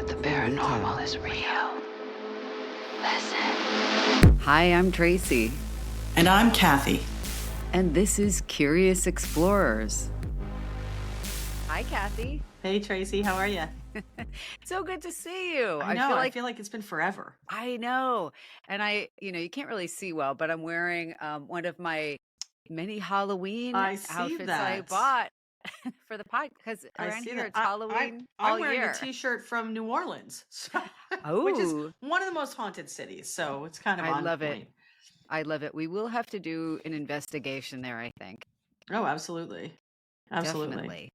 that the paranormal is real. Listen. Hi, I'm Traci. And I'm Kathy. And this is Curious Explorers. Hi, Kathy. Hey, Traci, how are you? So good to see you. I feel like it's been forever. I know. And you can't really see well, but I'm wearing one of my many Halloween I see outfits I that. bought for the podcast, because I around see here that. it's Halloween I'm all wearing year. a T-shirt from New Orleans, which is Oh, one of the most haunted cities. So it's kind of I on love it. point. I love it. We will have to do an investigation there, I think. Oh, absolutely. Absolutely. Definitely.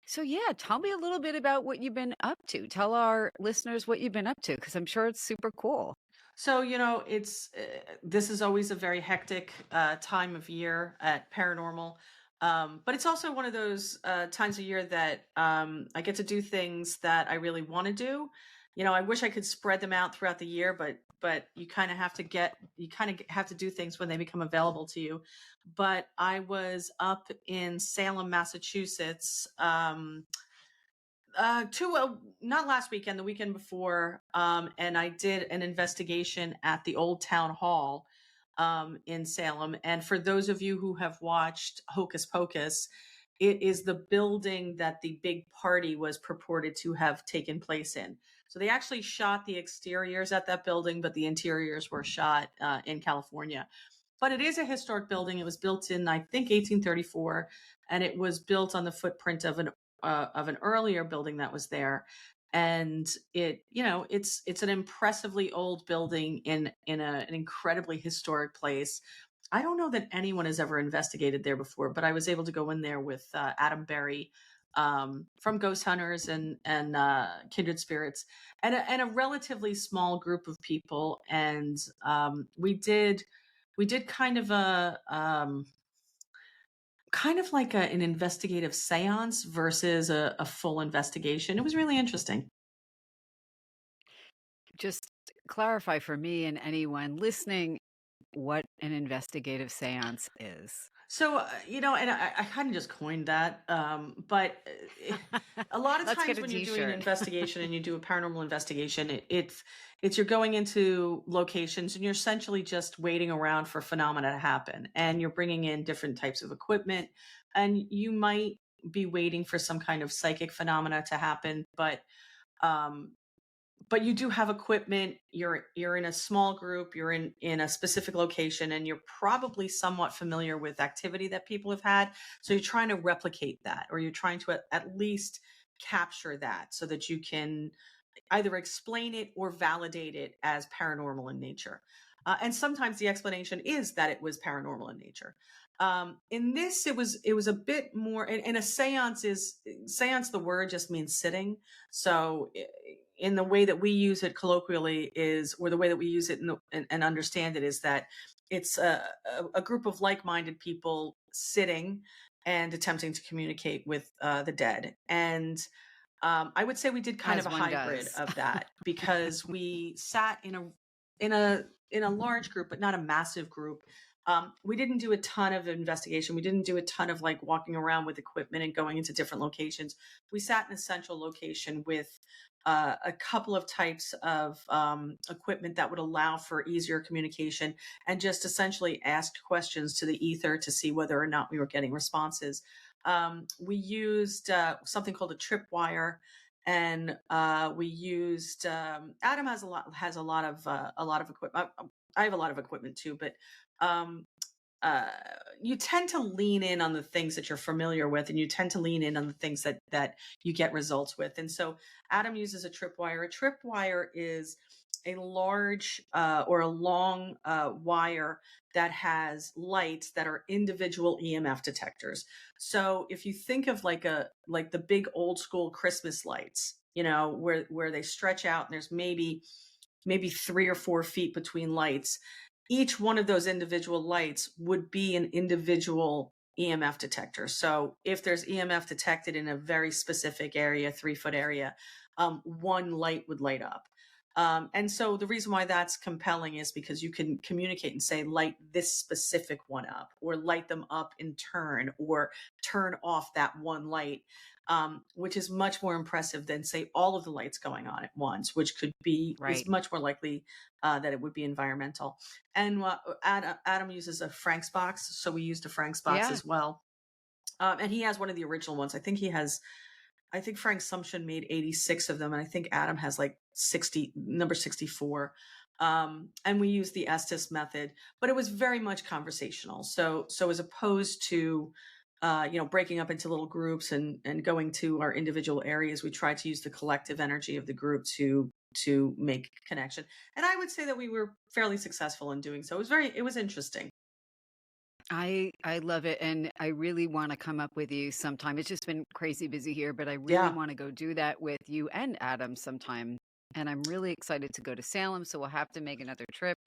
So yeah, tell me a little bit about what you've been up to. Tell our listeners what you've been up to, because I'm sure it's super cool. So, it's this is always a very hectic time of year at paranormal. But it's also one of those times of year that I get to do things that I really want to do. I wish I could spread them out throughout the year, but you kind of have to do things when they become available to you. But I was up in Salem, Massachusetts, not last weekend, the weekend before, and I did an investigation at the old town hall in Salem. And for those of you who have watched Hocus Pocus, it is the building that the big party was purported to have taken place in. So they actually shot the exteriors at that building, but the interiors were shot in California. But it is a historic building. It was built in, I think, 1834, and it was built on the footprint of an earlier building that was there. And it's an impressively old building in an incredibly historic place. I don't know that anyone has ever investigated there before, but I was able to go in there with Adam Berry from Ghost Hunters and Kindred Spirits, and a relatively small group of people. And we did kind of like an investigative seance versus a full investigation. It was really interesting. Just clarify for me and anyone listening what an investigative seance is. So, and I kind of just coined that. But a lot of Let's times get a when you're doing an t-shirt. investigation and you do a paranormal investigation, it's you're going into locations and you're essentially just waiting around for phenomena to happen, and you're bringing in different types of equipment, and you might be waiting for some kind of psychic phenomena to happen, um, but you do have equipment. You're in a small group, you're in a specific location, and you're probably somewhat familiar with activity that people have had, so you're trying to replicate that, or you're trying to at least capture that so that you can either explain it or validate it as paranormal in nature. And sometimes the explanation is that it was paranormal in nature. In this, it was a bit more. In a seance, the word just means sitting. So in the way that we use it colloquially or the way that we use it and understand it, is that it's a group of like-minded people sitting and attempting to communicate with the dead. And I would say we did kind As of a one hybrid does. of that, because we sat in a large group, but not a massive group. We didn't do a ton of investigation. We didn't do a ton of like walking around with equipment and going into different locations. We sat in a central location with a couple of types of equipment that would allow for easier communication, and just essentially asked questions to the ether to see whether or not we were getting responses. We used something called a tripwire, and we used Adam has a lot of equipment. I have a lot of equipment too, but um, you tend to lean in on the things that you're familiar with, and you tend to lean in on the things that you get results with. And so Adam uses a tripwire. A tripwire is a large or a long wire that has lights that are individual EMF detectors. So if you think of like the big old school Christmas lights, where they stretch out and there's maybe 3 or 4 feet between lights, each one of those individual lights would be an individual EMF detector. So if there's EMF detected in a very specific area, 3-foot area, one light would light up. And so the reason why that's compelling is because you can communicate and say, light this specific one up, or light them up in turn, or turn off that one light. which is much more impressive than, say, all of the lights going on at once, which is Right. much more likely that it would be environmental. And Adam uses a Frank's box, so we used a Frank's box Yeah. as well. And he has one of the original ones. I think Frank Sumption made 86 of them, and I think Adam has like 60, number 64. And we used the Estes method, but it was very much conversational. So as opposed to breaking up into little groups and going to our individual areas, we tried to use the collective energy of the group to make connection. And I would say that we were fairly successful in doing so. It was interesting. I love it, and I really wanna come up with you sometime. It's just been crazy busy here, but I really Yeah. wanna go do that with you and Adam sometime, and I'm really excited to go to Salem, so we'll have to make another trip.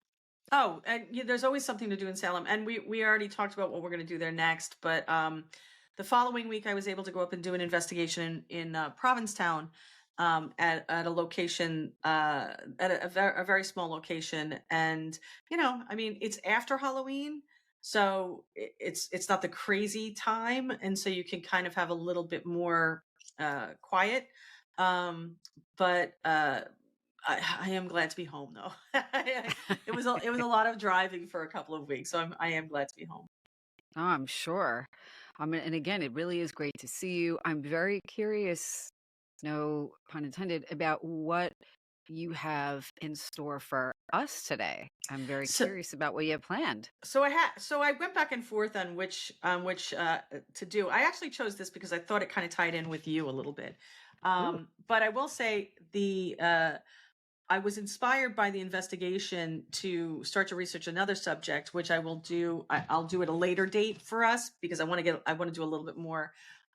Oh, and there's always something to do in Salem, and we already talked about what we're going to do there next. But the following week, I was able to go up and do an investigation in Provincetown, at a location, at a very small location, and I mean, it's after Halloween, so it's not the crazy time, and so you can kind of have a little bit more quiet. Um, but I am glad to be home though. It was a lot of driving for a couple of weeks, so I am glad to be home. Oh, I'm sure. And again, it really is great to see you. I'm very curious, no pun intended, about what you have in store for us today. I'm very So curious about what you have planned. so I went back and forth on which to do. I actually chose this because I thought it kind of tied in with you a little bit. Ooh, But I will say I was inspired by the investigation to start to research another subject, which I will do. I'll do at a later date for us because I want to do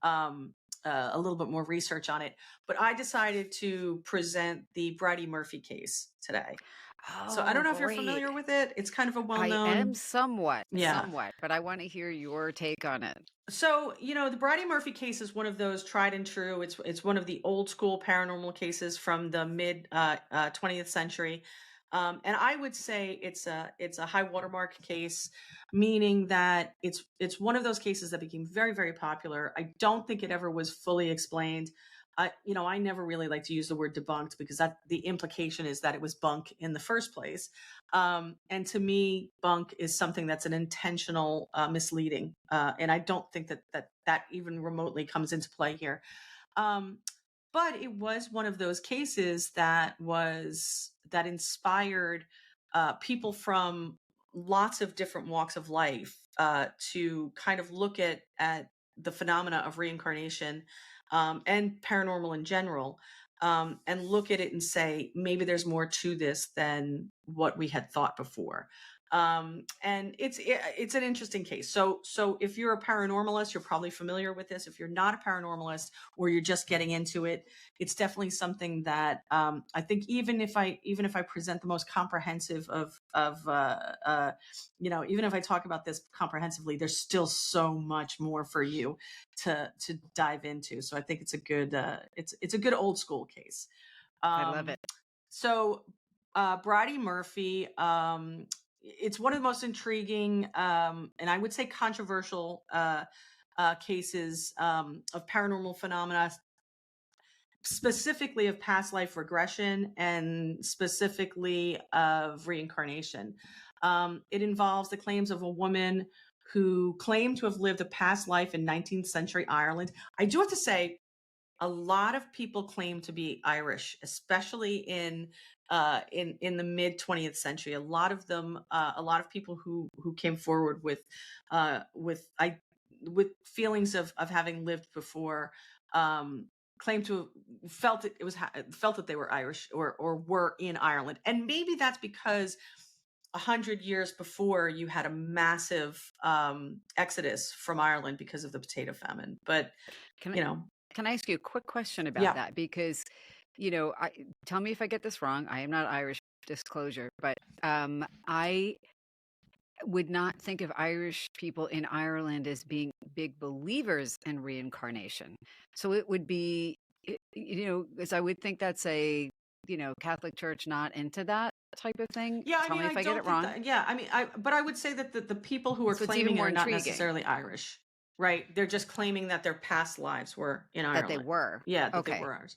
um, a little bit more research on it. But I decided to present the Bridey Murphy case today. So I oh, don't know if you're great. familiar with it. It's kind of a I am well-known, somewhat, yeah. somewhat, but I want to hear your take on it. So, the Bridey Murphy case is one of those tried and true. It's one of the old school paranormal cases from the mid 20th century. And I would say it's a high watermark case, meaning that it's one of those cases that became very, very popular. I don't think it ever was fully explained. I never really like to use the word debunked because that the implication is that it was bunk in the first place. And to me, bunk is something that's an intentional misleading, and I don't think that even remotely comes into play here. Um, but it was one of those cases that inspired people from lots of different walks of life to kind of look at the phenomena of reincarnation, and paranormal in general, and look at it and say maybe there's more to this than what we had thought before. And it's an interesting case. So if you're a paranormalist, you're probably familiar with this. If you're not a paranormalist or you're just getting into it, it's definitely something that I think even if I present the most comprehensive even if I talk about this comprehensively, there's still so much more for you to dive into. So I think it's a good old school case. I love Um, it. so Bridey Murphy, it's one of the most intriguing, and I would say controversial cases of paranormal phenomena, specifically of past life regression and specifically of reincarnation. It involves the claims of a woman who claimed to have lived a past life in 19th century Ireland. I do have to say, a lot of people claim to be Irish, especially in the mid 20th century. A lot of people who came forward with feelings of having lived before, um, claimed to felt that they were Irish or were in Ireland, and maybe that's because 100 years before you had a massive exodus from Ireland because of the potato famine. But Can I you know, can I ask you a quick question about yeah. that? Because, I tell me if I get this wrong. I am not Irish, disclosure, but I would not think of Irish people in Ireland as being big believers in reincarnation. So it would be, because I would think that's a, Catholic Church not into that type of thing. Yeah, I Tell mean, me I if I get don't it think wrong. that. Yeah, I mean, but I would say that the people who are So it's even claiming it more are not intriguing. necessarily Irish. Right. They're just claiming that their past lives were in That they Ireland. were. Yeah, that they Okay. were ours.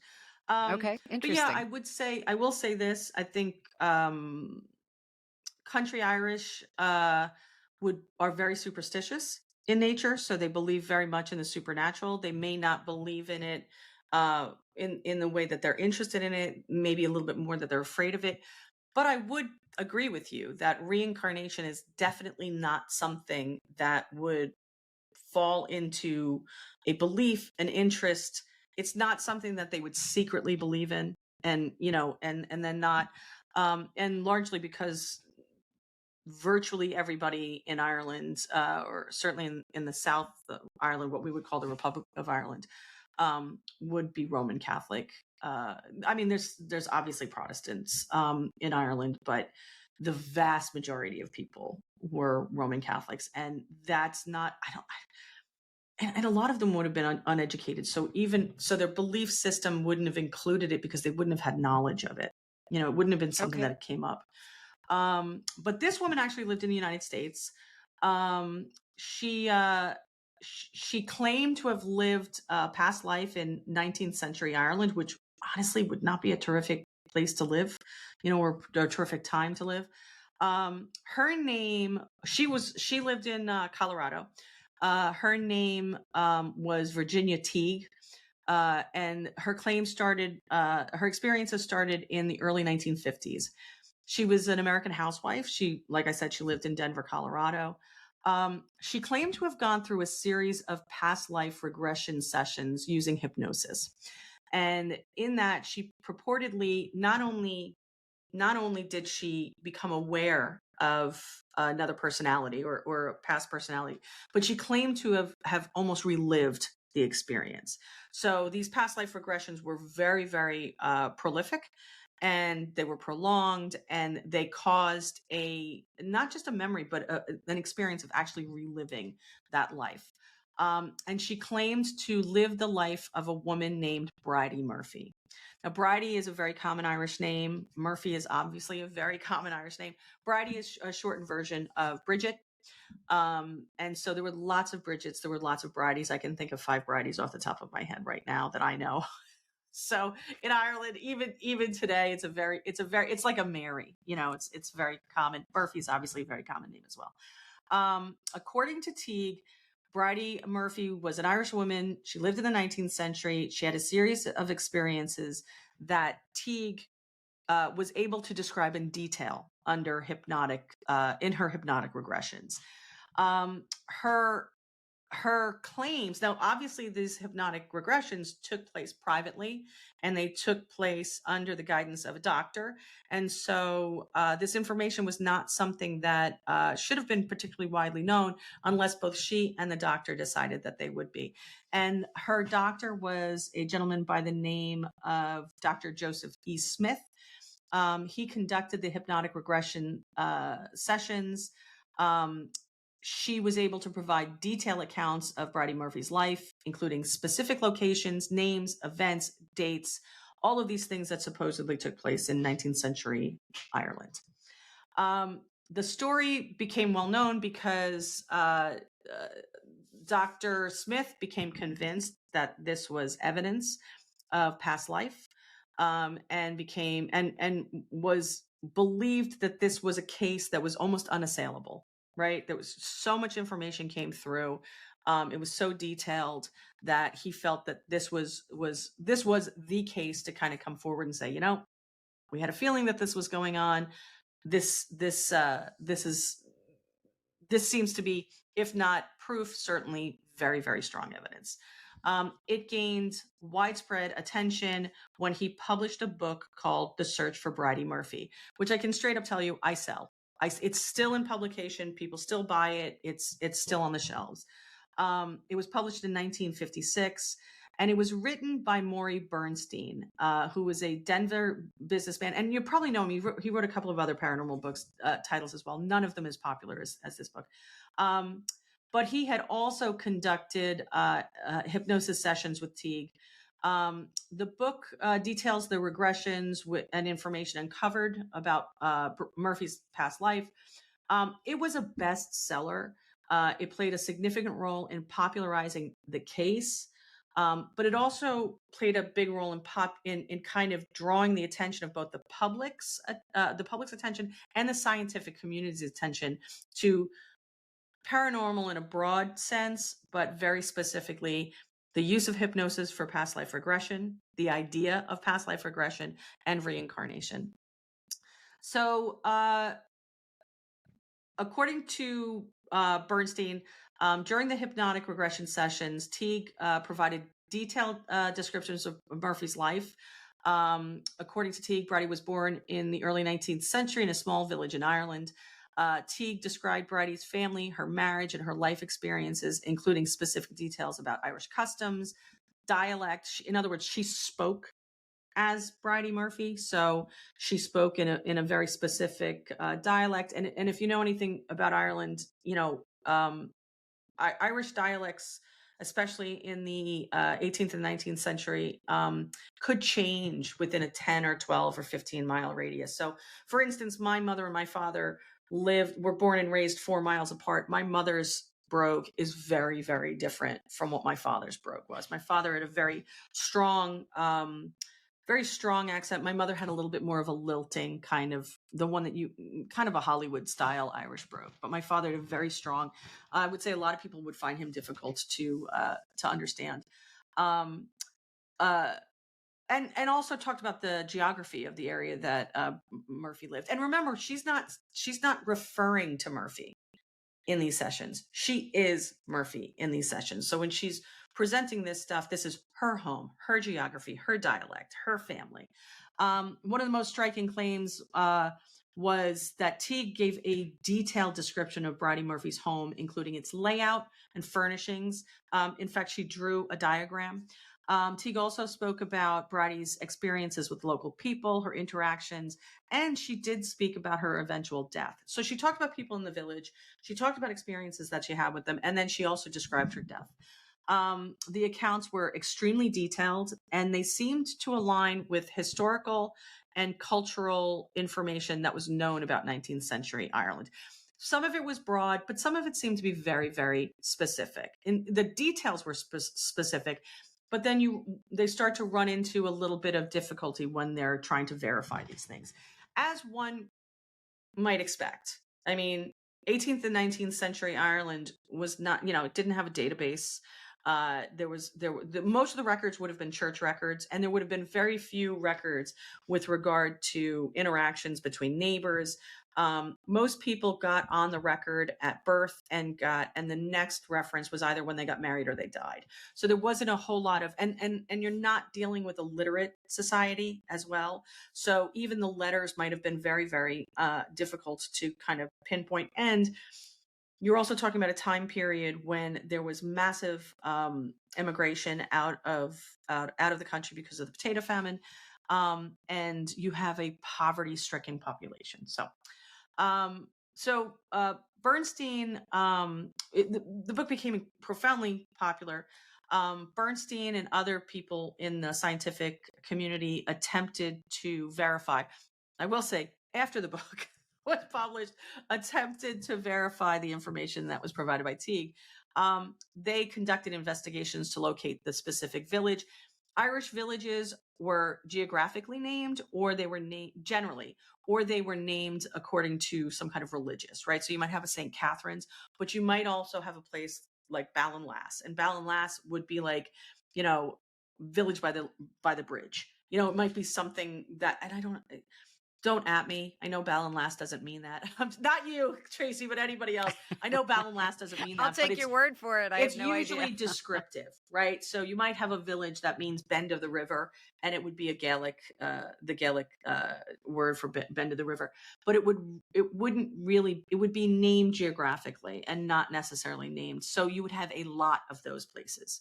Okay. But yeah, Interesting. I will say this. I think country Irish are very superstitious in nature, so they believe very much in the supernatural. They may not believe in it in the way that they're interested in it, maybe a little bit more that they're afraid of it. But I would agree with you that reincarnation is definitely not something that would fall into a belief, an interest. It's not something that they would secretly believe in, and and then not, and largely because virtually everybody in Ireland, or certainly in the South of Ireland, what we would call the Republic of Ireland, would be Roman Catholic. I mean, there's obviously Protestants in Ireland, but the vast majority of people were Roman Catholics, and that's not. I don't. And a lot of them would have been uneducated, so even so, their belief system wouldn't have included it because they wouldn't have had knowledge of it. It wouldn't have been something Okay. that came up. But this woman actually lived in the United States. She she claimed to have lived a past life in 19th century Ireland, which honestly would not be a terrific place to live, or a terrific time to live. Her name, she lived in Colorado. Her name was Virginia Tighe. And her her experiences started in the early 1950s. She was an American housewife. Like I said, she lived in Denver, Colorado. She claimed to have gone through a series of past life regression sessions using hypnosis. And in that, she purportedly not only did she become aware of another personality or a past personality, but she claimed to have almost relived the experience. So these past life regressions were very, very prolific, and they were prolonged, and they caused not just a memory, but an experience of actually reliving that life. And she claimed to live the life of a woman named Bridey Murphy. Now, Bridey is a very common Irish name. Murphy is obviously a very common Irish name. Bridey is a shortened version of Bridget. And so there were lots of Bridgets. There were lots of Brideys. I can think of 5 Brideys off the top of my head right now that I know. So in Ireland, even today, it's like a Mary. It's very common. Murphy's obviously a very common name as well. According to Tighe, Bridey Murphy was an Irish woman. She lived in the 19th century. She had a series of experiences that Tighe was able to describe in detail in her hypnotic regressions. Her claims, now obviously these hypnotic regressions took place privately, and they took place under the guidance of a doctor, and so this information was not something that should have been particularly widely known unless both she and the doctor decided that they would be. And her doctor was a gentleman by the name of Dr. Joseph E. Smith. He conducted the hypnotic regression sessions. She was able to provide detailed accounts of Bridey Murphy's life, including specific locations, names, events, dates, all of these things that supposedly took place in 19th century Ireland. The story became well known because Dr. Smith became convinced that this was evidence of past life, and was believed that this was a case that was almost unassailable. Right, there was so much information came through. It was so detailed that he felt that this was the case to kind of come forward and say, we had a feeling that this was going on. This seems to be, if not proof, certainly very, very strong evidence. It gained widespread attention when he published a book called The Search for Bridey Murphy, which I can straight up tell you I sell. It's still in publication. People still buy it. It's still on the shelves. It was published in 1956, and it was written by Maury Bernstein, who was a Denver businessman. And you probably know him. He wrote a couple of other paranormal books titles as well. None of them as popular as this book. But he had also conducted hypnosis sessions with Tighe. The book details the regressions and information uncovered about Murphy's past life. It was a bestseller. It played a significant role in popularizing the case, but it also played a big role in kind of drawing the attention of both the public's attention and the scientific community's attention to paranormal in a broad sense, but very specifically the use of hypnosis for past life regression, the idea of past life regression, and reincarnation. So, according to Bernstein, during the hypnotic regression sessions, Tighe provided detailed descriptions of Murphy's life. According to Tighe, Bridey was born in the early 19th century in a small village in Ireland. Tighe described Bridey's family, her marriage, and her life experiences, including specific details about Irish customs, dialect. In other words, she spoke as Bridey Murphy, so she spoke in a very specific dialect. And if you know anything about Ireland, you know, Irish dialects, especially in the 18th and 19th century, could change within a 10 or 12 or 15 mile radius. So, for instance, my mother and my father were born and raised 4 miles apart. My mother's brogue is very, very different from what my father's brogue was. My father had a very strong accent. My mother had a little bit more of a lilting kind of, the one that kind of a Hollywood style Irish brogue, but my father had a very strong, I would say a lot of people would find him difficult to understand. And also talked about the geography of the area that Murphy lived. And remember, she's not referring to Murphy in these sessions. She is Murphy in these sessions. So when she's presenting this stuff, this is her home, her geography, her dialect, her family. One of the most striking claims was that Tighe gave a detailed description of Bridey Murphy's home, including its layout and furnishings. In fact, she drew a diagram. Tighe also spoke about Bridey's experiences with local people, her interactions, and she did speak about her eventual death. So she talked about people in the village. She talked about experiences that she had with them, and then she also described her death. The accounts were extremely detailed, and they seemed to align with historical and cultural information that was known about 19th century Ireland. Some of it was broad, but some of it seemed to be very, very specific. And the details were specific, but then they start to run into a little bit of difficulty when they're trying to verify these things, as one might expect. I mean, 18th and 19th century Ireland was not, it didn't have a database. Most of the records would have been church records, and there would have been very few records with regard to interactions between neighbors. Most people got on the record at birth and the next reference was either when they got married or they died. So there wasn't a whole lot of, and you're not dealing with a literate society as well. So even the letters might have been very, very difficult to kind of pinpoint. And you're also talking about a time period when there was massive immigration out of the country because of the potato famine, and you have a poverty-stricken population. So Bernstein, the book became profoundly popular. Bernstein and other people in the scientific community attempted to verify. I will say, after the book was published, attempted to verify the information that was provided by Tighe. They conducted investigations to locate the specific village. Irish villages were geographically named, or they were named generally, or they were named according to some kind of religious, right? So you might have a St. Catherine's, but you might also have a place like Ballinlass, and Ballinlass would be like, village by the bridge. It might be something that, and don't at me. I know Ballinlass doesn't mean that. Not you, Traci, but anybody else. I know Ballinlass doesn't mean that. I'll take your word for it. It's usually descriptive, right? So you might have a village that means bend of the river, and it would be the Gaelic word for bend of the river. But it would be named geographically and not necessarily named. So you would have a lot of those places,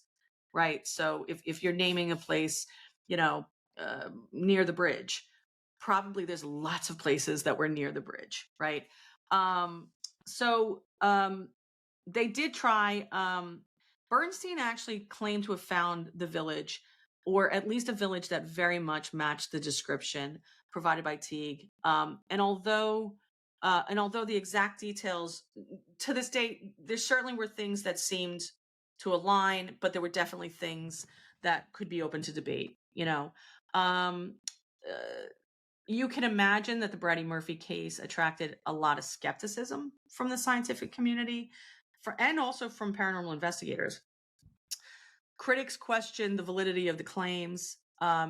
right? So if you're naming a place, near the bridge, probably there's lots of places that were near the bridge, right? They did try. Bernstein actually claimed to have found the village, or at least a village that very much matched the description provided by Tighe. And although And although the exact details to this date, there certainly were things that seemed to align, but there were definitely things that could be open to debate. Um, uh, you can imagine that the Bridey Murphy case attracted a lot of skepticism from the scientific community, and also from paranormal investigators. Critics questioned the validity of the claims.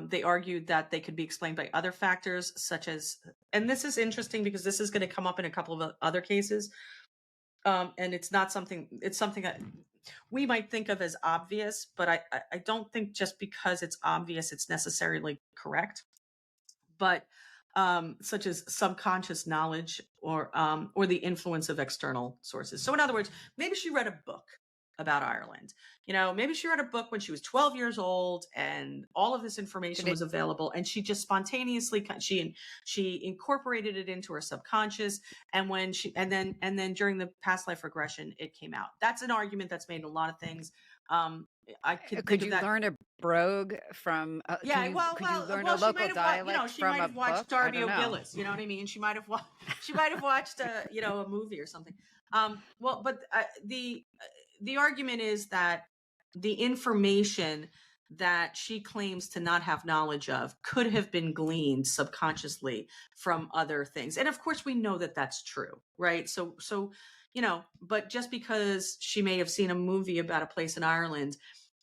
They argued that they could be explained by other factors, such as, and this is interesting because this is going to come up in a couple of other cases. And it's something that we might think of as obvious, but I don't think just because it's obvious, it's necessarily correct. But such as subconscious knowledge or the influence of external sources. So in other words, maybe she read a book about Ireland. Maybe she read a book when she was 12 years old and all of this information was available, and she just spontaneously she incorporated it into her subconscious, and then during the past life regression it came out. That's an argument that's made in a lot of things. I could you learn a brogue from could you learn a local dialect she from might a have watched book? Darby O'Gillis, you know what I mean? She might have watched a movie or something. But the argument is that the information that she claims to not have knowledge of could have been gleaned subconsciously from other things. And of course we know that that's true, right? So but just because she may have seen a movie about a place in Ireland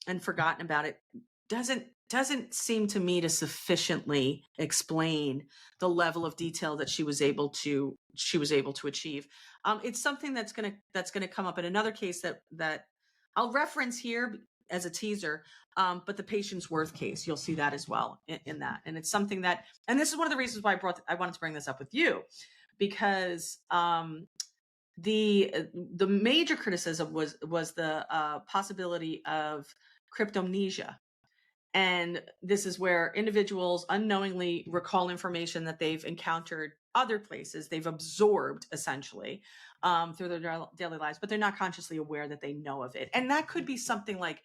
and forgotten about it doesn't seem to me to sufficiently explain the level of detail that she was able to achieve. It's something that's gonna come up in another case that I'll reference here as a teaser, but the Patience Worth case, you'll see that as well in that. And it's something that, and this is one of the reasons why I wanted to bring this up with you, because the major criticism was the possibility of cryptomnesia. And this is where individuals unknowingly recall information that they've encountered other places, they've absorbed essentially through their daily lives, but they're not consciously aware that they know of it. And that could be something like,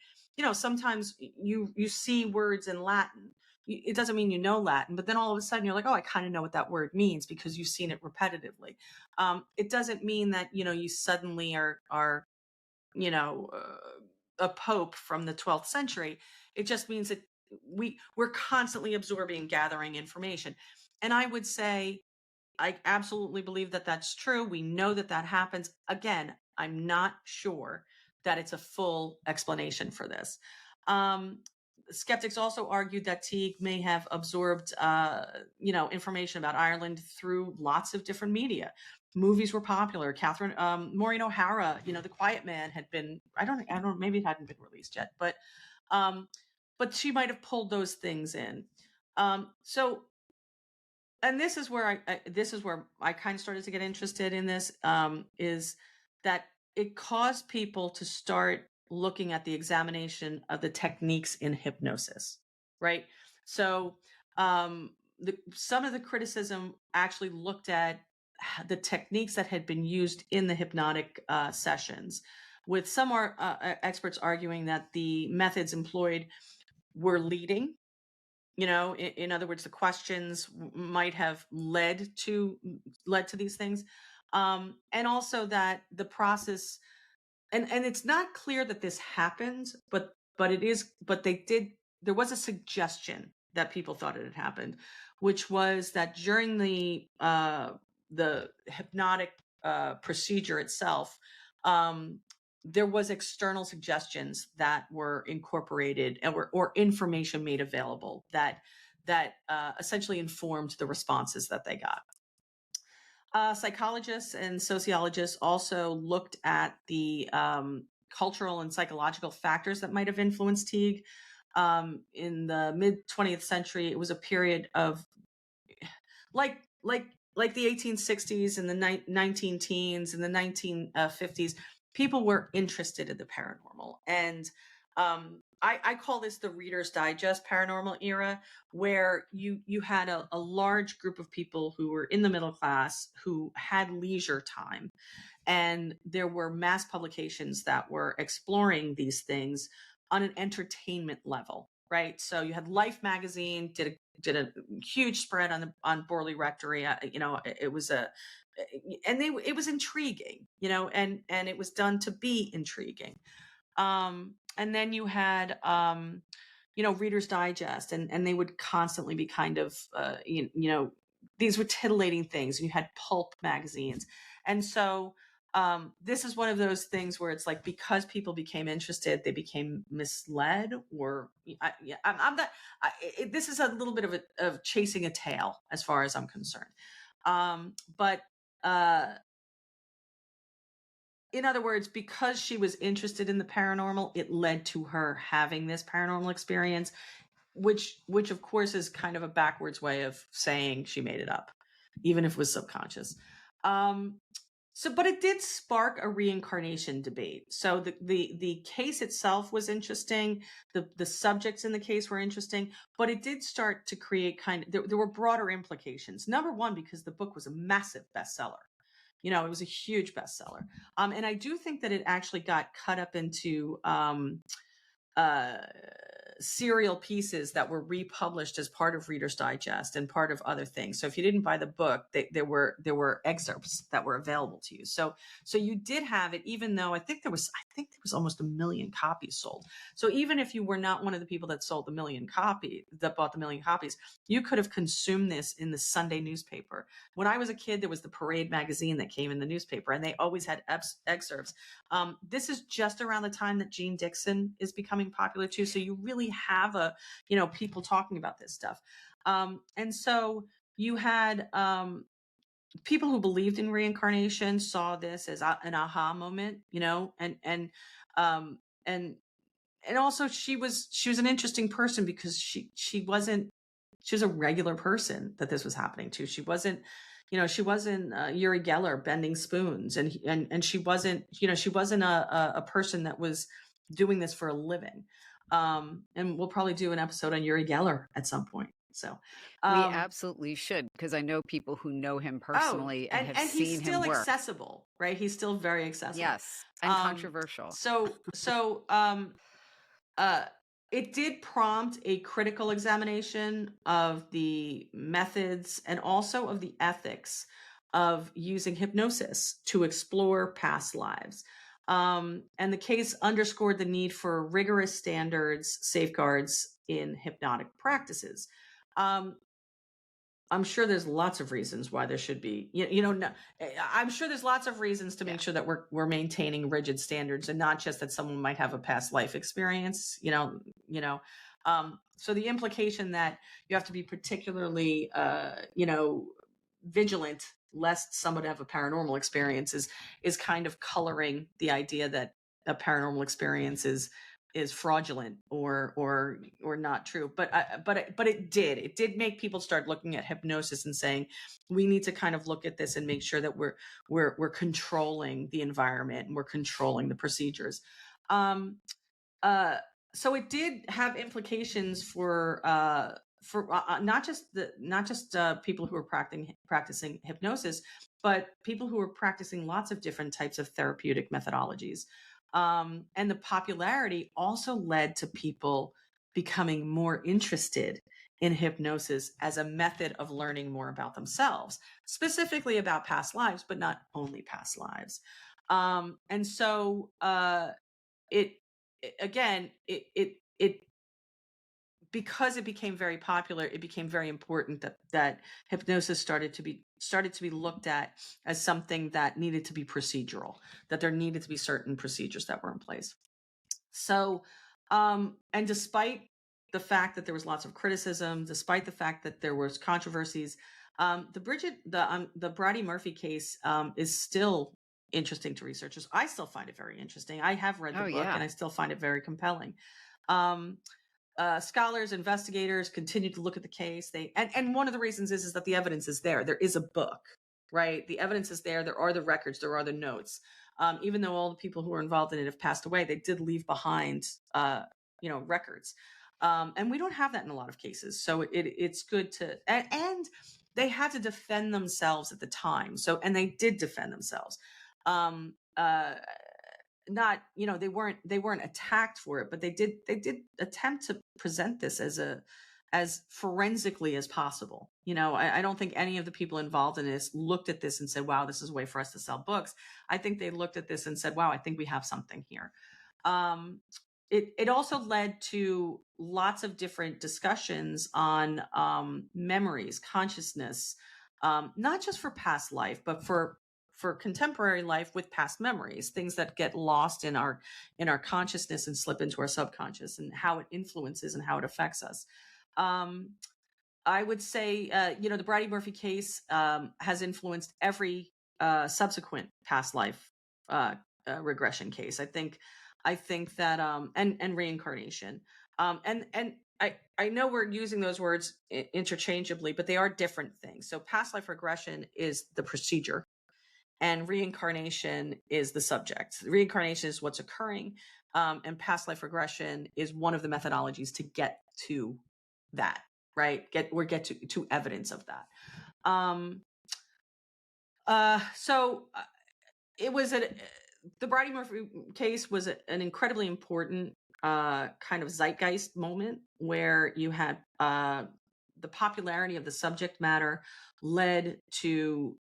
sometimes you see words in Latin. It doesn't mean you know Latin, but then all of a sudden you're like, oh, I kind of know what that word means because you've seen it repetitively. It doesn't mean that, you suddenly are a pope from the 12th century. It just means that we're constantly absorbing, gathering information. And I would say, I absolutely believe that that's true. We know that happens. Again, I'm not sure that it's a full explanation for this. Skeptics also argued that Tighe may have absorbed, information about Ireland through lots of different media. Movies were popular. Maureen O'Hara, The Quiet Man had been, I don't, maybe it hadn't been released yet, but she might have pulled those things in. And this is where I kind of started to get interested in this, is that it caused people to start looking at the examination of the techniques in hypnosis, right? So some of the criticism actually looked at the techniques that had been used in the hypnotic sessions, with some experts arguing that the methods employed were leading. In other words, the questions might have led to these things, and also that the process, and it's not clear that this happened, but there was a suggestion that people thought it had happened, which was that during the hypnotic procedure itself, there was external suggestions that were incorporated or information made available that essentially informed the responses that they got. Psychologists and sociologists also looked at the cultural and psychological factors that might have influenced Tighe. In the mid 20th century, it was a period of like the 1860s and the 19 teens and the 1950s. People were interested in the paranormal, and I call this the Reader's Digest paranormal era, where you had a large group of people who were in the middle class who had leisure time, and there were mass publications that were exploring these things on an entertainment level. right? So you had Life magazine did a huge spread on Borley Rectory. It was it was intriguing, and it was done to be intriguing. And then you had Reader's Digest, and they would constantly be kind of these were titillating things. And you had pulp magazines, and so this is one of those things where it's like, because people became interested, they became misled, or I'm not. This is a little bit of chasing a tail, as far as I'm concerned. But in other words, because she was interested in the paranormal, it led to her having this paranormal experience, which of course is kind of a backwards way of saying she made it up, even if it was subconscious. But it did spark a reincarnation debate. So the case itself was interesting. The subjects in the case were interesting, but it did start to create there were broader implications. Number one, because the book was a massive bestseller. It was a huge bestseller. And I do think that it actually got cut up into serial pieces that were republished as part of Reader's Digest and part of other things. So if you didn't buy the book, there were excerpts that were available to you. So you did have it, even though I think there was almost 1 million copies sold. So even if you were not one of the people that bought the 1 million copies, you could have consumed this in the Sunday newspaper. When I was a kid, there was the Parade magazine that came in the newspaper, and they always had excerpts. This is just around the time that Jean Dixon is becoming popular too. So you really have people talking about this stuff. And so you had people who believed in reincarnation saw this as an aha moment, and also she was an interesting person, because she was a regular person that this was happening to. She wasn't Uri Geller bending spoons, and she wasn't a person that was doing this for a living. And we'll probably do an episode on Uri Geller at some point. So we absolutely should, because I know people who know him personally and have seen he's still him work. accessible, right? He's still very accessible. Yes, and controversial. It did prompt a critical examination of the methods and also of the ethics of using hypnosis to explore past lives. And the case underscored the need for rigorous standards, safeguards in hypnotic practices. I'm sure there's lots of reasons why there should be, I'm sure there's lots of reasons to make sure that we're maintaining rigid standards, and not just that someone might have a past life experience, so the implication that you have to be particularly, vigilant lest someone have a paranormal experience is kind of coloring the idea that a paranormal experience is fraudulent or not true. But it did make people start looking at hypnosis and saying, we need to kind of look at this and make sure that we're controlling the environment and we're controlling the procedures. So it did have implications for not just people who are practicing hypnosis, but people who are practicing lots of different types of therapeutic methodologies. And the popularity also led to people becoming more interested in hypnosis as a method of learning more about themselves, specifically about past lives, but not only past lives. And so it because it became very popular, it became very important that hypnosis started to be looked at as something that needed to be procedural, that there needed to be certain procedures that were in place. So, and despite the fact that there was lots of criticism, despite the fact that there was controversies, the Bridey Murphy case is still interesting to researchers. I still find it very interesting. I have read the book, and I still find it very compelling. Scholars, investigators continue to look at the case. And one of the reasons is that the evidence is there. There is a book, right? The evidence is there. There are the records. There are the notes. Even though all the people who were involved in it have passed away, they did leave behind, records. And we don't have that in a lot of cases. So it's good to, and they had to defend themselves at the time. And they did defend themselves. not, they weren't attacked for it, but they did attempt to present this as forensically as possible. I don't think any of the people involved in this looked at this and said, wow, this is a way for us to sell books. I think they looked at this and said, wow, I think we have something here. It also led to lots of different discussions on memories, consciousness, not just for past life, but for contemporary life with past memories, things that get lost in our consciousness and slip into our subconscious, and how it influences and how it affects us. I would say, the Bridey Murphy case has influenced every subsequent past life regression case. I think that and reincarnation. And I know we're using those words interchangeably, but they are different things. So past life regression is the procedure, and reincarnation is the subject. Reincarnation is what's occurring, and past life regression is one of the methodologies to get to that, right? Get to evidence of that. So it was the Bridey Murphy case was an incredibly important kind of zeitgeist moment, where you had the popularity of the subject matter led to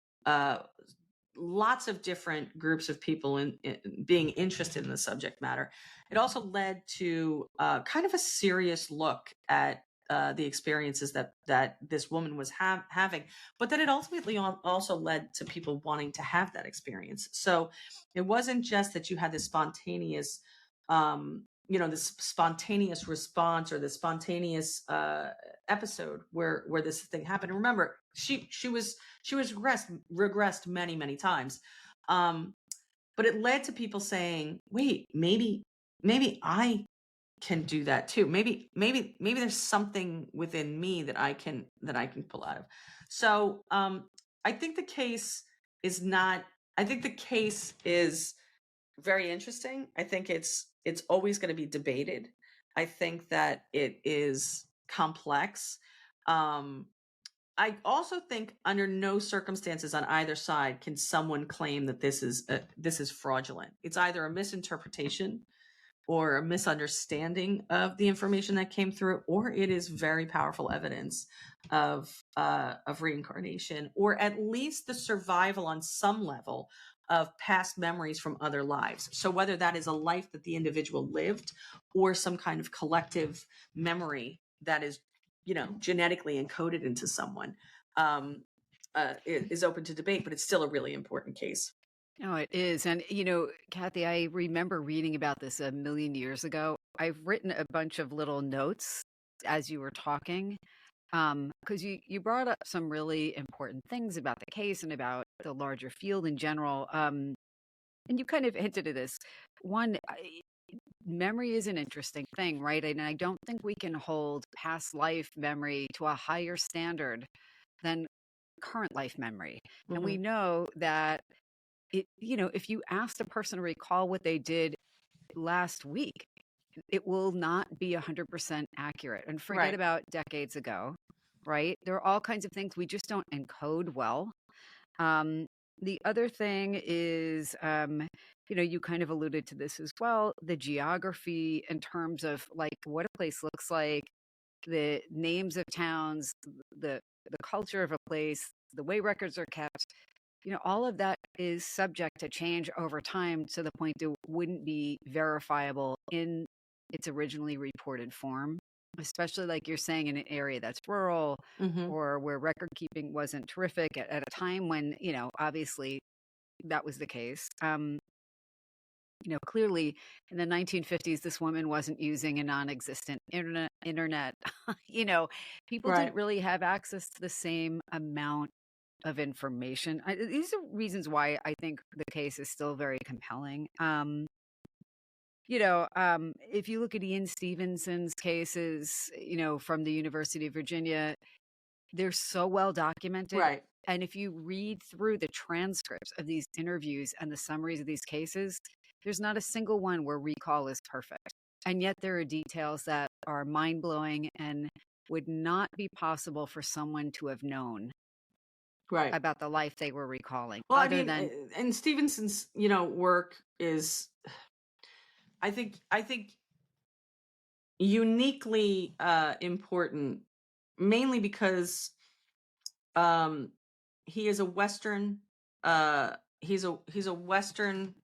lots of different groups of people in being interested in the subject matter. It also led to kind of a serious look at the experiences that this woman was having, but that it ultimately also led to people wanting to have that experience. So it wasn't just that you had this spontaneous, this spontaneous response, or the spontaneous episode where this thing happened. And remember, she was regressed many, many times. But it led to people saying, wait, maybe I can do that too. Maybe there's something within me that I can pull out of. So I think the case is very interesting. I think it's always going to be debated. I think that it is complex. I also think under no circumstances on either side can someone claim that this is fraudulent. It's either a misinterpretation or a misunderstanding of the information that came through, or it is very powerful evidence of reincarnation, or at least the survival on some level of past memories from other lives. So whether that is a life that the individual lived, or some kind of collective memory that is, genetically encoded into someone, is open to debate, but it's still a really important case. No, it is. And, Kathy, I remember reading about this a million years ago. I've written a bunch of little notes as you were talking, because you brought up some really important things about the case and about the larger field in general. And you kind of hinted at this. One, memory is an interesting thing, right? And I don't think we can hold past life memory to a higher standard than current life memory. And we know that if you asked a person to recall what they did last week, it will not be 100% accurate. And forget about decades ago, right? There are all kinds of things we just don't encode well. The other thing is, you kind of alluded to this as well, the geography in terms of like what a place looks like, the names of towns, the culture of a place, the way records are kept. All of that is subject to change over time, to the point it wouldn't be verifiable in its originally reported form, especially like you're saying in an area that's rural, or where record keeping wasn't terrific at a time when, obviously that was the case. Clearly in the 1950s, this woman wasn't using a non-existent internet. People didn't really have access to the same amount of information. These are reasons why I think the case is still very compelling. If you look at Ian Stevenson's cases, from the University of Virginia, they're so well documented. Right. And if you read through the transcripts of these interviews and the summaries of these cases, there's not a single one where recall is perfect. And yet there are details that are mind-blowing and would not be possible for someone to have known about the life they were recalling. Well, and Stevenson's, work is I think uniquely important, mainly because he is a Western he's a Western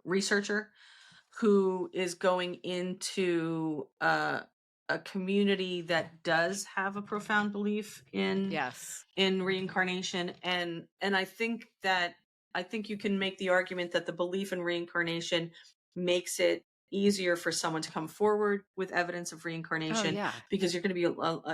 researcher who is going into a community that does have a profound belief Yes. in reincarnation, and I think you can make the argument that the belief in reincarnation makes it easier for someone to come forward with evidence of Oh, reincarnation, yeah. because you're going to be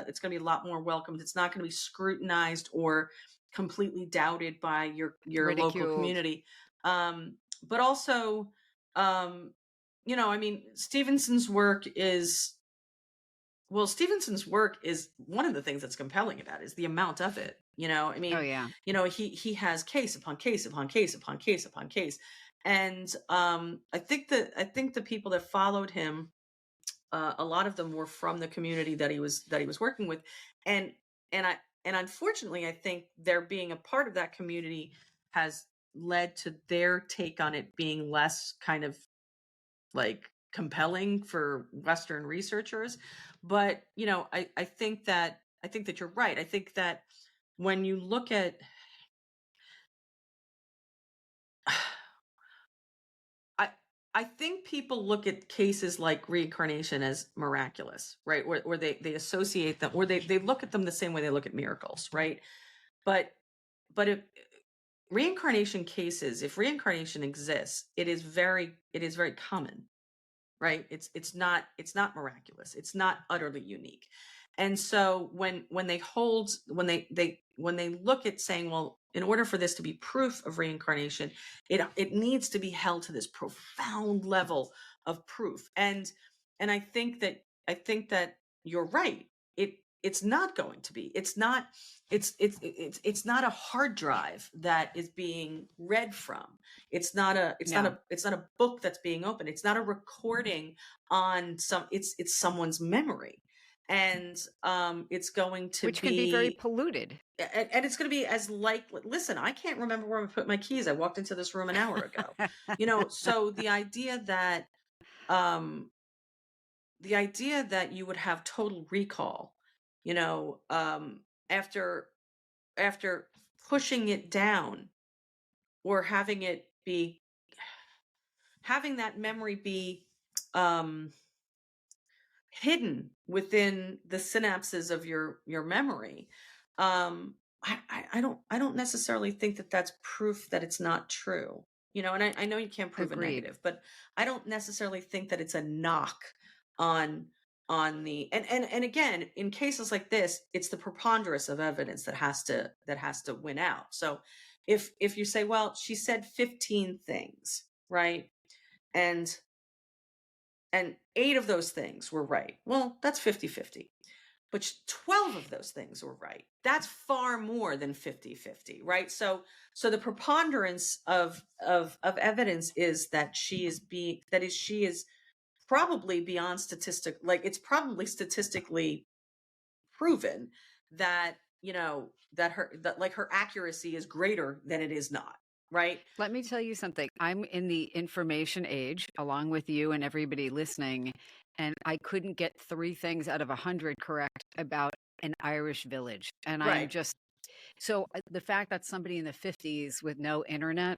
it's going to be a lot more welcomed. It's not going to be scrutinized or completely doubted by your local Ridiculed. community. But also, you know, I mean, Stevenson's work is one of the things that's compelling about it is the amount of it. You know, I Oh, mean, yeah. you know, he has case upon case upon case upon case upon case. And I think the people that followed him, a lot of them were from the community that he was working with. And and I and unfortunately, I think their being a part of that community has led to their take on it being less kind of like compelling for Western researchers. But, you know, I think that you're right. I think that when you look at I I think people look at cases like reincarnation as miraculous, right? Where they associate them, or they look at them the same way they look at miracles, right? But if reincarnation cases, if reincarnation exists, it is very common, right? It's not miraculous. It's not utterly unique. And so when they hold when they look at saying, well, in order for this to be proof of reincarnation, it needs to be held to this profound level of proof. And I think that you're right. It's not going to be. It's not it's not a hard drive that is being read from. No. It's not a book that's being opened. It's not a recording on it's someone's memory. And it's going to Which can be very be polluted. and it's going to be as likely. Listen, I can't remember where I put my keys. I walked into this room an hour ago. You know, so um the idea that you would have total recall, you know, after pushing it down, or having that memory be um hidden within the synapses of your memory. I don't necessarily think that that's proof that it's not true. You know, and I know you can't prove a Agreed. negative, but I don't necessarily think that it's a knock on the and again, in cases like this, it's the preponderance of evidence that has to win out. So if you say, well, she said 15 things, right? And 8 of those things were right. Well, that's 50-50. But 12 of those things were right. That's far more than 50-50, right? So the preponderance of evidence is that she is probably beyond it's probably statistically proven that, you know, that like her accuracy is greater than it is not, right? Let me tell you something. I'm in the information age, along with you and everybody listening, and I couldn't get 3 things out of 100 correct about an Irish village. And I'm Right. just so the fact that somebody in the 50s with no internet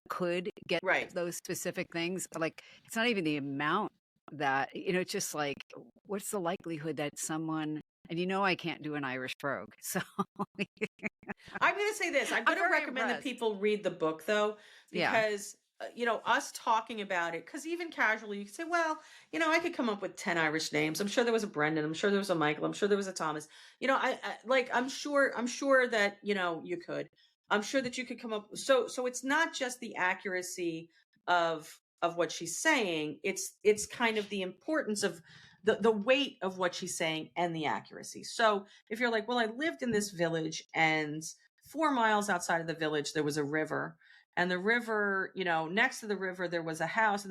could get Right. those specific things, like it's not even the amount that, you know, it's just like, what's the likelihood that someone, and you know, I can't do an Irish brogue. So I'm going to say this. I'm I'm going to very recommend that impressed. people read the book, though, Yeah. because, you know, us talking about it, because even casually, you can say, well, you know, I could come up with 10 Irish names. I'm sure there was a Brendan. I'm sure there was a Michael. I'm sure there was a Thomas. You know, I'm sure that, you know, you could. I'm sure that you could come up. So it's not just the accuracy of what she's saying. It's kind of the importance of the weight of what she's saying and the accuracy. So if you're like, well, I lived in this village, and 4 miles outside of the village, there was a river. And the river, you know, next to the river, there was a house.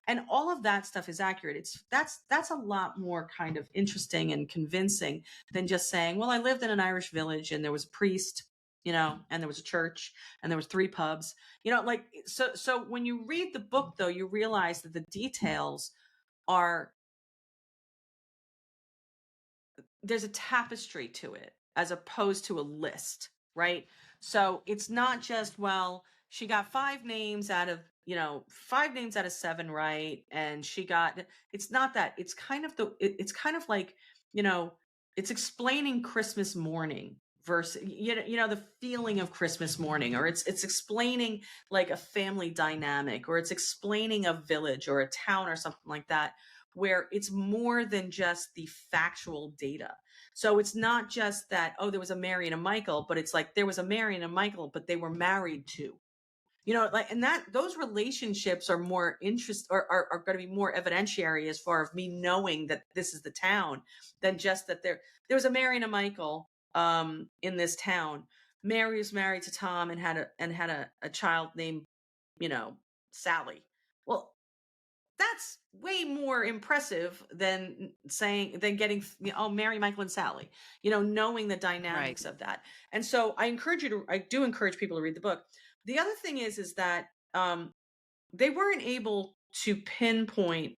And all of that stuff is accurate. That's a lot more kind of interesting and convincing than just saying, well, I lived in an Irish village and there was a priest you know, and there was a church and there was 3 pubs, you know, like, so when you read the book though, you realize that the details are, there's a tapestry to it as opposed to a list, right? So it's not just, well, she got 5 names out of, you know, 5 names out of 7 right, and she got, it's not that. It's kind of it's kind of like, you know, it's explaining Christmas morning versus, you know, the feeling of Christmas morning, or it's explaining like a family dynamic, or it's explaining a village or a town or something like that, where it's more than just the factual data. So it's not just that, oh, there was a Mary and a Michael, but it's like there was a Mary and a Michael, but they were married to, you know, like, and that those relationships are more interest, or are going to be more evidentiary as far as me knowing that this is the town, than just that there was a Mary and a Michael in this town. Mary was married to Tom and had a child named, you know, Sally. Well, that's way more impressive than getting, you know, oh, Mary, Michael, and Sally, you know, knowing the dynamics of that. And so I do encourage people to read the book. The other thing is that they weren't able to pinpoint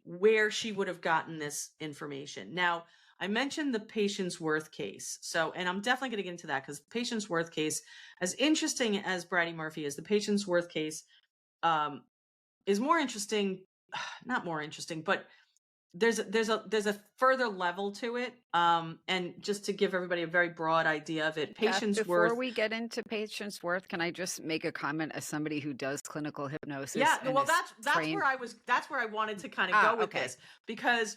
where she would have gotten this information. Now, I mentioned the Patience Worth case. So, and I'm definitely going to get into that, because the Patience Worth case, as interesting as Bridey Murphy is, the Patience Worth case um, is more interesting, not more interesting, but there's a further level to it. And just to give everybody a very broad idea of it, Patience Before Worth. we get into Patience Worth, can I just make a comment as somebody who does clinical hypnosis? Yeah, and well, is that's trained? that's where I wanted to kind of go with Okay. this, because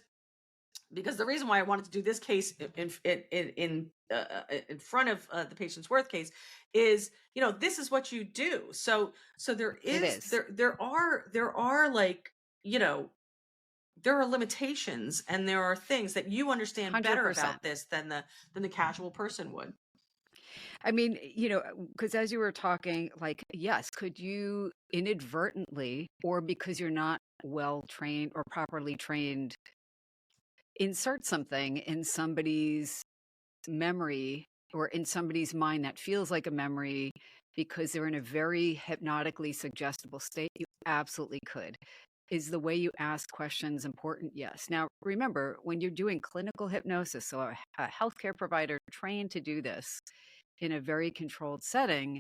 the reason why I wanted to do this case in front of the Patience Worth case is, you know, this is what you do. So there is, there are like, you know, there are limitations, and there are things that you understand better 100%. about this than the casual person would. I mean, you know, because as you were talking, like, yes, could you inadvertently, or because you're not well trained or properly trained, insert something in somebody's memory or in somebody's mind that feels like a memory because they're in a very hypnotically suggestible state? You absolutely could. Is the way you ask questions important? Yes. Now, remember, when you're doing clinical hypnosis, so a healthcare provider trained to do this in a very controlled setting,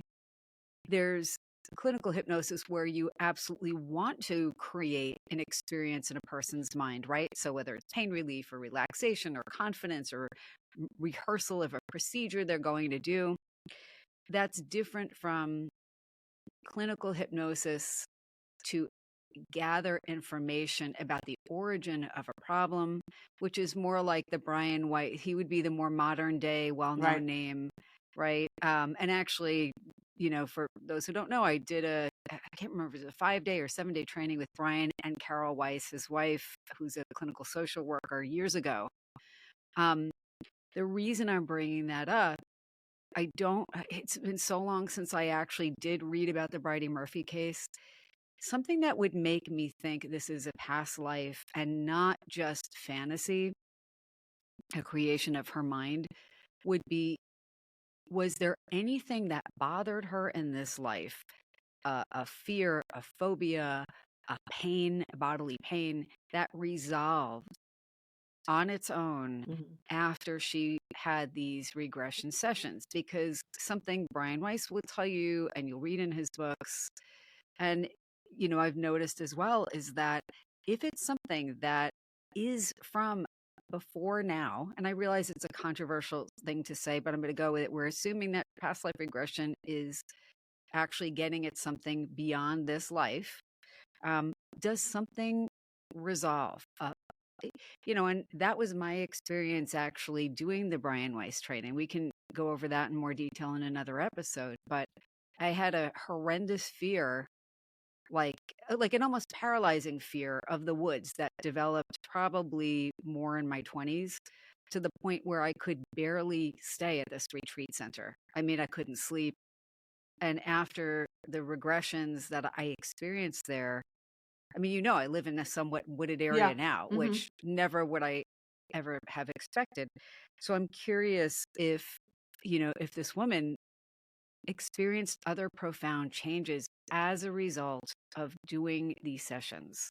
there's clinical hypnosis where you absolutely want to create an experience in a person's mind, right? So whether it's pain relief or relaxation or confidence or rehearsal of a procedure they're going to do, that's different from clinical hypnosis to gather information about the origin of a problem, which is more like the Brian White. He would be the more modern day, well-known Right. name, right? And actually, you know, for those who don't know, I can't remember if it was a 5-day or 7-day training with Brian and Carol Weiss, his wife, who's a clinical social worker, years ago. The reason I'm bringing that up, it's been so long since I actually did read about the Bridey Murphy case. Something that would make me think this is a past life and not just fantasy, a creation of her mind, would be, was there anything that bothered her in this life? A fear, a phobia, a pain, a bodily pain that resolved on its own after she had these regression sessions? Because something Brian Weiss will tell you, and you'll read in his books, and, you know, I've noticed as well, is that if it's something that is from before now, and I realize it's a controversial thing to say, but I'm going to go with it. We're assuming that past life regression is actually getting at something beyond this life. Does something resolve? You know, and that was my experience actually doing the Brian Weiss training. We can go over that in more detail in another episode, but I had a horrendous fear, like an almost paralyzing fear of the woods that developed probably more in my 20s, to the point where I could barely stay at this retreat center. I mean, I couldn't sleep. And after the regressions that I experienced there, I mean, you know, I live in a somewhat wooded area now, which never would I ever have expected. So I'm curious if, you know, if this woman experienced other profound changes as a result of doing these sessions.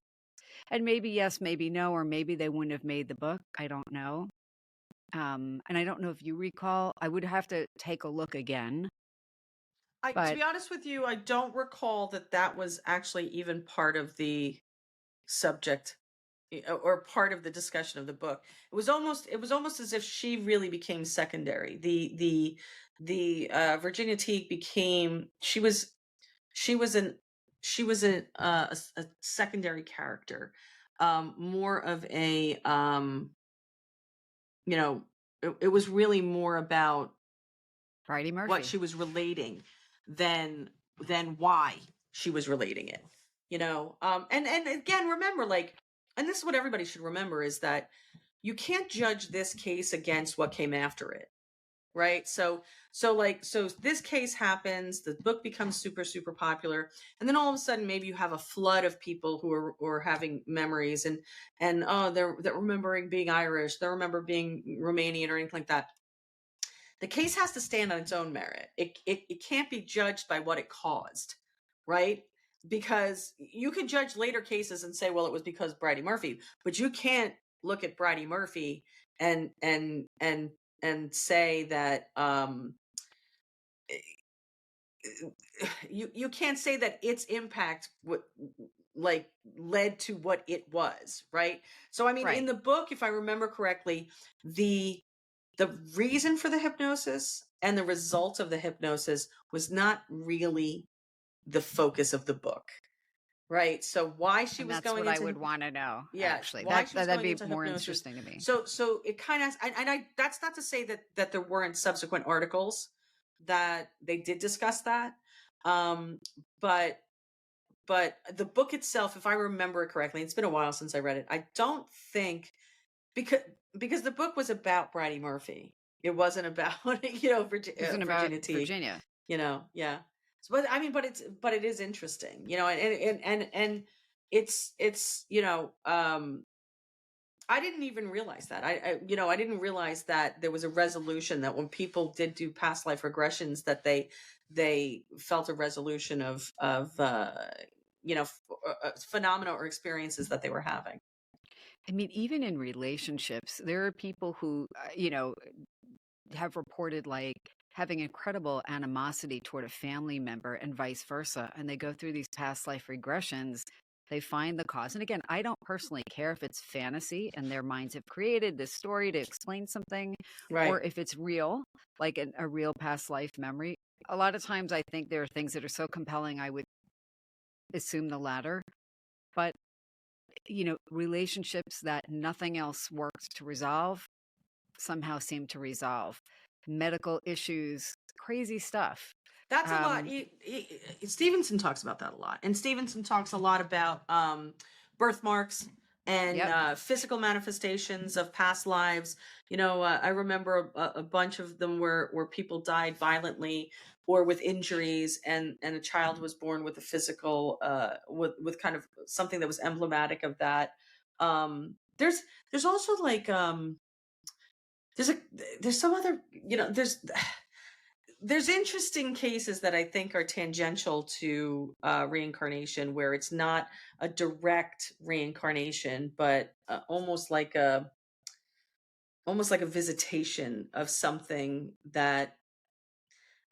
And maybe yes, maybe no, or maybe they wouldn't have made the book. I don't know. And I don't know if you recall. I would have to take a look again. To But be honest with you, I don't recall that that was actually even part of the subject or part of the discussion of the book. It was almost as if she really became secondary. The Virginia Tighe became she was an she was a secondary character, more of a you know it was really more about Bridey what Murphy. she was relating than why she was relating it, and again, remember, like, and this is what everybody should remember, is that you can't judge this case against what came after it, right? So this case happens, the book becomes super super popular, and then all of a sudden maybe you have a flood of people who are having memories, and oh, they're remembering being Irish, they remember being Romanian or anything like that. The case has to stand on its own merit. It can't be judged by what it caused, right? Because you can judge later cases and say, well, it was because Bridey Murphy, but you can't look at Bridey Murphy and say that you can't say that its impact like led to what it was, right? So I mean, in Right. the book, if I remember correctly, the reason for the hypnosis and the result of the hypnosis was not really the focus of the book, right? So why she And was that's going what I into would want to know, yeah, actually. why she was That'd going be into more hypnosis. interesting to me. So it kind of, and I that's not to say that there weren't subsequent articles that they did discuss that, um, but the book itself, if I remember it correctly, it's been a while since I read it. I don't think because the book was about Bridey Murphy. It wasn't about Isn't about Virginia Tighe. Virginia. Yeah. So, but I mean, but it is interesting, and it's I didn't even realize that. I didn't realize that there was a resolution, that when people did do past life regressions, that they felt a resolution of phenomena or experiences that they were having. I mean, even in relationships, there are people who, have reported like having incredible animosity toward a family member and vice versa. And they go through these past life regressions. They find the cause. And again, I don't personally care if it's fantasy and their minds have created this story to explain something, or Right. if it's real, like a real past life memory. A lot of times I think there are things that are so compelling, I would assume the latter. But, relationships that nothing else works to resolve somehow seem to resolve. Medical issues, crazy stuff. That's a lot. Um, Stevenson talks about that a lot, and Stevenson talks a lot about birthmarks and yep. physical manifestations of past lives. I remember a bunch of them where people died violently or with injuries, and a child was born with a physical with kind of something that was emblematic of that. There's also like there's a there's some other there's interesting cases that I think are tangential to reincarnation, where it's not a direct reincarnation, but almost like a visitation of something that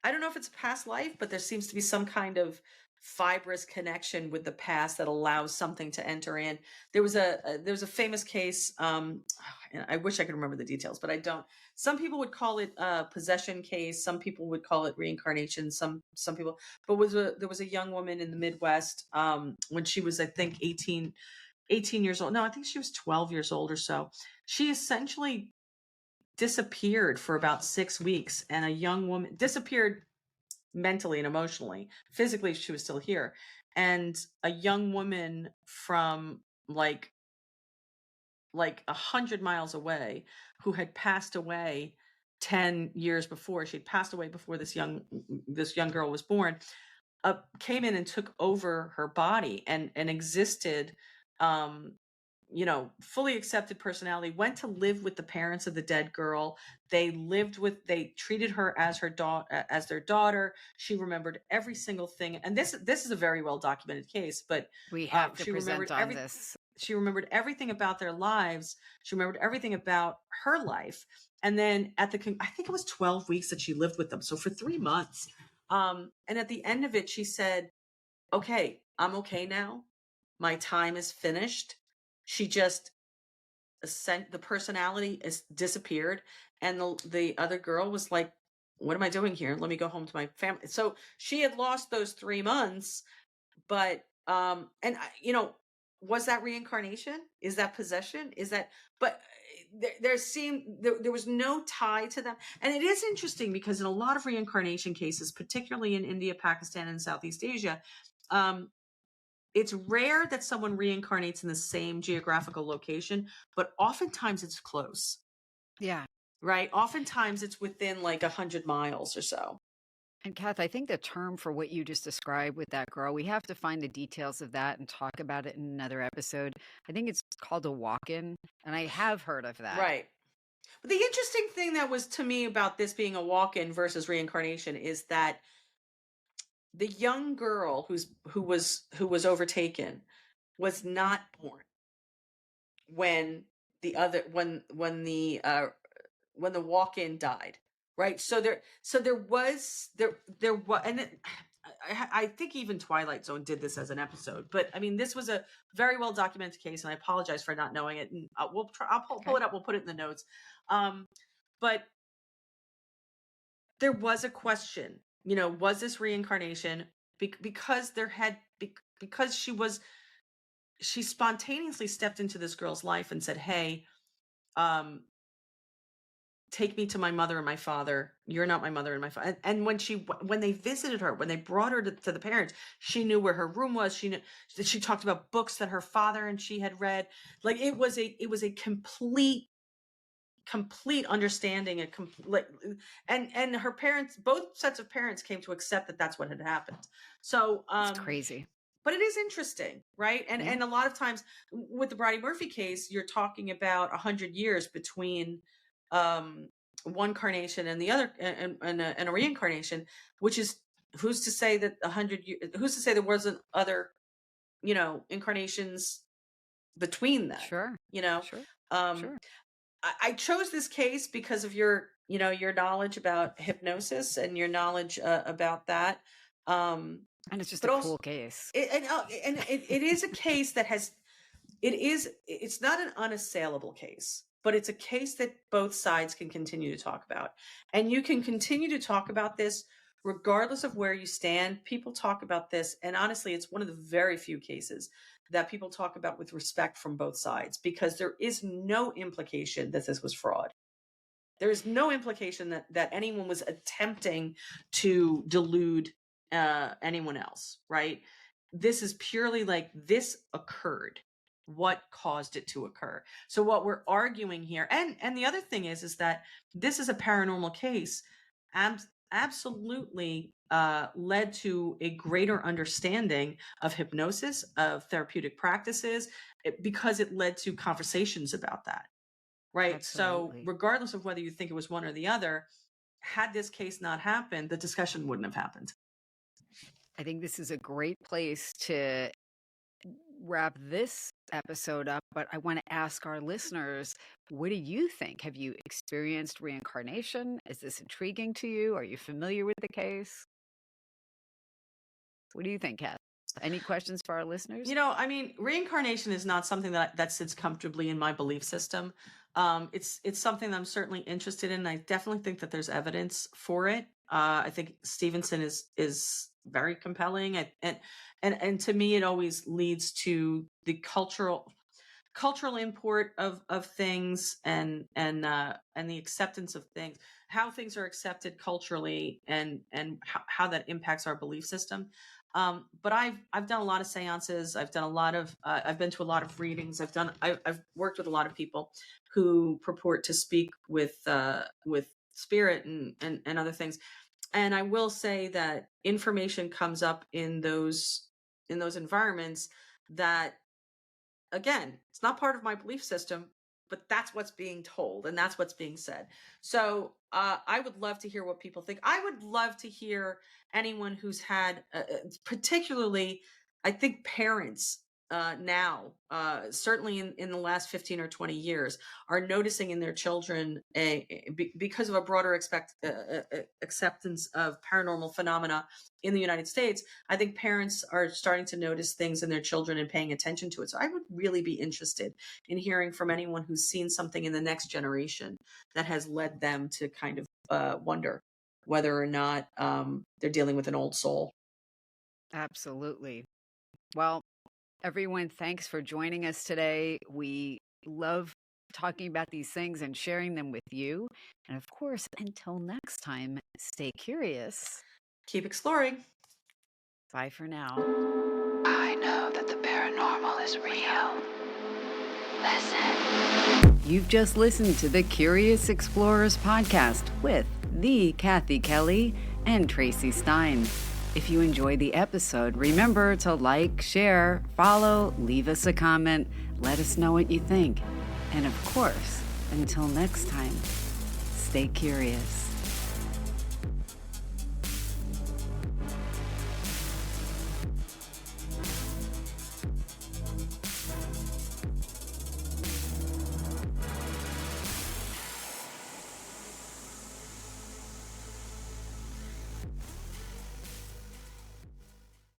I don't know if it's a past life, but there seems to be some kind of fibrous connection with the past that allows something to enter in. There was a famous case. And I wish I could remember the details, but I don't. Some people would call it a possession case. Some people would call it reincarnation. Some people, but there was a young woman in the Midwest, when she was, I think, 18 years old. No, I think she was 12 years old or so. She essentially disappeared for about 6 weeks, and a young woman disappeared mentally and emotionally. Physically, she was still here, and a young woman from like 100 miles away, who had passed away 10 years before. She'd passed away before this young girl was born. Came in and took over her body and existed, um fully accepted personality, went to live with the parents of the dead girl. They treated her as as their daughter. She remembered every single thing. And this is a very well documented case, but We have to she present remembered on this. she remembered everything about their lives. She remembered everything about her life. And then I think it was 12 weeks that she lived with them. So for 3 months. And at the end of it, she said, okay, I'm okay now. My time is finished. She just the personality is disappeared. And the other girl was like, what am I doing here? Let me go home to my family. So she had lost those 3 months, but was that reincarnation? Is that possession? Is that, but there was no tie to them. And it is interesting because in a lot of reincarnation cases, particularly in India, Pakistan, and Southeast Asia, it's rare that someone reincarnates in the same geographical location, but oftentimes it's close. Yeah. Right? Oftentimes it's within like 100 miles or so. And Kath, I think the term for what you just described with that girl, we have to find the details of that and talk about it in another episode. I think it's called a walk-in, and I have heard of that. Right. But the interesting thing that was to me about this being a walk-in versus reincarnation is that the young girl who was overtaken was not born when the other when the walk-in died, right? So there was and I think even Twilight Zone did this as an episode, but I mean this was a very well documented case, and I apologize for not knowing it. And I'll pull it up. We'll put it in the notes. But there was a question, was this reincarnation? Because because she spontaneously stepped into this girl's life and said, hey, take me to my mother and my father. You're not my mother and my father. And when they visited her, when they brought her to the parents, she knew where her room was. She talked about books that her father and she had read. Like it was a complete understanding, and her parents, both sets of parents, came to accept that that's what had happened. So It's crazy. But it is interesting, right? And a lot of times with the Bridey Murphy case, you're talking about 100 years between one carnation and the other, and a reincarnation, which is, who's to say that 100 years, who's to say there wasn't other incarnations between that? Sure. Sure. Sure. I chose this case because of your knowledge about hypnosis and your knowledge about that. And it's just a cool case. It is a case that it's not an unassailable case, but it's a case that both sides can continue to talk about. And you can continue to talk about this regardless of where you stand. People talk about this, and honestly, it's one of the very few cases that people talk about with respect from both sides, because there is no implication that this was fraud. There is no implication that anyone was attempting to delude anyone else, right? This is purely like, this occurred. What caused it to occur? So what we're arguing here, and the other thing is that this is a paranormal case, absolutely led to a greater understanding of hypnosis, of therapeutic practices, because it led to conversations about that. Right. Absolutely. So regardless of whether you think it was one or the other, had this case not happened, the discussion wouldn't have happened. I think this is a great place to wrap this episode up, but I want to ask our listeners, what do you think? Have you experienced reincarnation? Is this intriguing to you? Are you familiar with the case? What do you think, Kath? Any questions for our listeners? I mean, reincarnation is not something that sits comfortably in my belief system. It's something that I'm certainly interested in. I definitely think that there's evidence for it. I think Stevenson is very compelling, and to me, it always leads to the cultural import of things, and the acceptance of things, how things are accepted culturally, and how that impacts our belief system. But I've done a lot of seances. I've done a lot of I've been to a lot of readings. I've worked with a lot of people who purport to speak with spirit and other things. And I will say that information comes up in those environments that again, it's not part of my belief system, but that's what's being told and that's what's being said. So I would love to hear what people think. I would love to hear anyone who's had, particularly, I think parents now, certainly in the last 15 or 20 years, are noticing in their children because of a broader acceptance of paranormal phenomena in the United States. I think parents are starting to notice things in their children and paying attention to it. So I would really be interested in hearing from anyone who's seen something in the next generation that has led them to kind of wonder whether or not they're dealing with an old soul. Absolutely. Well, everyone, thanks for joining us today. We love talking about these things and sharing them with you. And of course, until next time, stay curious. Keep exploring. Bye for now. I know that the paranormal is real. Listen. You've just listened to the Curious Explorers podcast with the Kathy Kelly and Traci Stein. If you enjoyed the episode, remember to like, share, follow, leave us a comment, let us know what you think. And of course, until next time, stay curious.